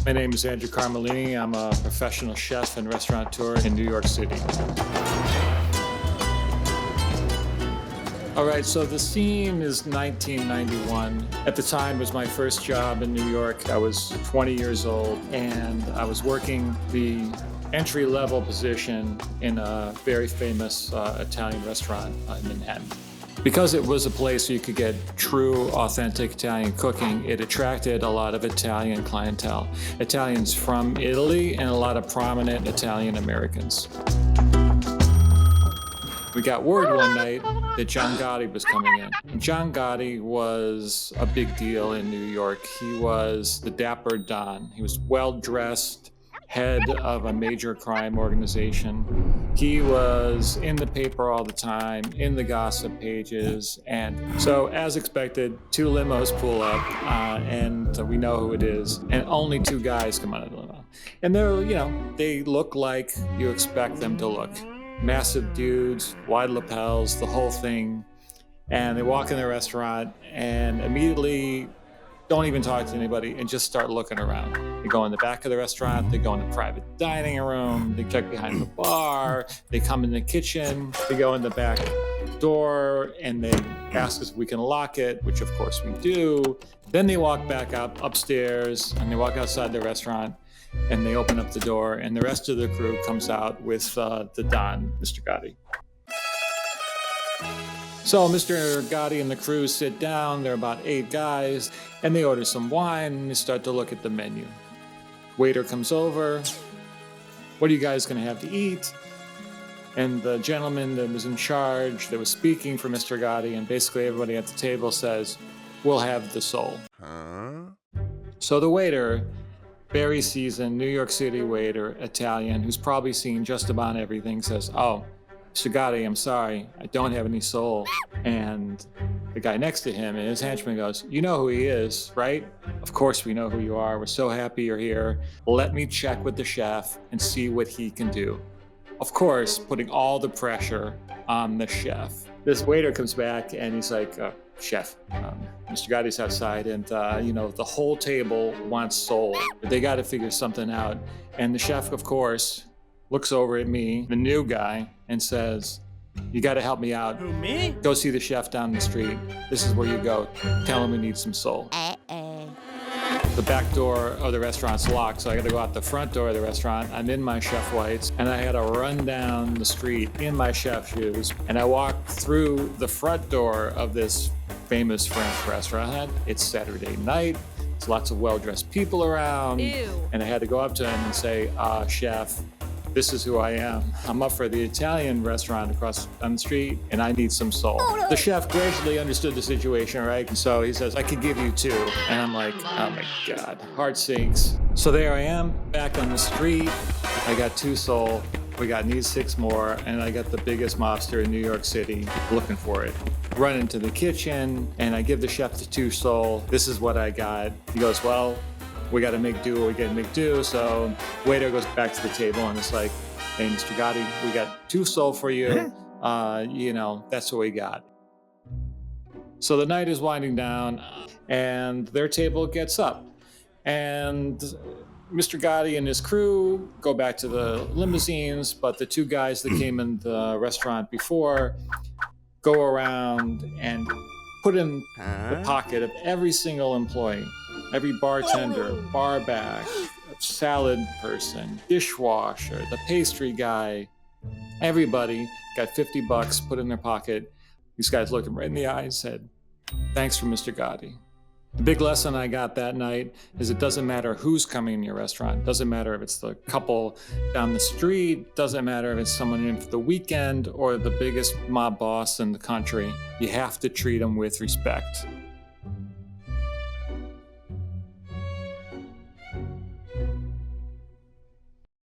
My name is Andrew Carmellini. I'm a professional chef and restaurateur in New York City. All right, so the scene is 1991. At the time, it was my first job in New York. I was 20 years old, and I was working the entry-level position in a very famous Italian restaurant in Manhattan. Because it was a place where you could get true, authentic Italian cooking, it attracted a lot of Italian clientele. Italians from Italy and a lot of prominent Italian Americans. We got word one night that John Gotti was coming in. And John Gotti was a big deal in New York. He was the dapper Don. He was well-dressed, head of a major crime organization. He was in the paper all the time, in the gossip pages. And so, as expected, two limos pull up, and we know who it is. And only two guys come out of the limo. And they look like you expect them to look. Massive dudes, wide lapels, the whole thing. And they walk in the restaurant and immediately don't even talk to anybody and just start looking around. They go in the back of the restaurant, they go in the private dining room, they check behind the bar, they come in the kitchen, they go in the back door and they ask us if we can lock it, which of course we do. Then they walk back up upstairs and they walk outside the restaurant and they open up the door and the rest of the crew comes out with the Don, Mr. Gotti. So Mr. Gotti and the crew sit down, there are about 8 guys, and they order some wine and they start to look at the menu. Waiter comes over, what are you guys gonna have to eat? And the gentleman that was in charge, that was speaking for Mr. Gotti, and basically everybody at the table says, we'll have the sole. So the waiter, very seasoned, New York City waiter, Italian, who's probably seen just about everything, says, oh, Mr. Gotti, I'm sorry, I don't have any soul. And the guy next to him and his henchman goes, you know who he is, right? Of course we know who you are. We're so happy you're here. Let me check with the chef and see what he can do. Of course, putting all the pressure on the chef. This waiter comes back and he's like, chef, Mr. Gotti's outside and the whole table wants soul. But they got to figure something out. And the chef, of course, looks over at me, the new guy, and says, you got to help me out. Who, me? Go see the chef down the street. This is where you go. Tell him we need some soul. The back door of the restaurant's locked, so I got to go out the front door of the restaurant. I'm in my chef whites, and I had to run down the street in my chef shoes, and I walked through the front door of this famous French restaurant. It's Saturday night. There's lots of well-dressed people around. Ew. And I had to go up to him and say, chef, this is who I am. I'm up for the Italian restaurant across on the street, and I need some soul. Oh, no. The chef gradually understood the situation, right? And so he says, I could give you 2. And I'm like, oh my God, heart sinks. So there I am, back on the street. I got 2 soul. We need 6 more, and I got the biggest mobster in New York City looking for it. Run into the kitchen, and I give the chef the 2 soul. This is what I got. He goes, well, we got to make do what we got to make do. So waiter goes back to the table and it's like, hey, Mr. Gotti, we got 2 soul for you. That's what we got. So the night is winding down and their table gets up. And Mr. Gotti and his crew go back to the limousines, but the 2 guys that came in the restaurant before go around and put in the pocket of every single employee, every bartender, bar back, salad person, dishwasher, the pastry guy, everybody got $50 put in their pocket. These guys looked him right in the eye and said, thanks for Mr. Gotti. The big lesson I got that night is it doesn't matter who's coming in your restaurant. It doesn't matter if it's the couple down the street. Doesn't matter if it's someone in for the weekend or the biggest mob boss in the country. You have to treat them with respect.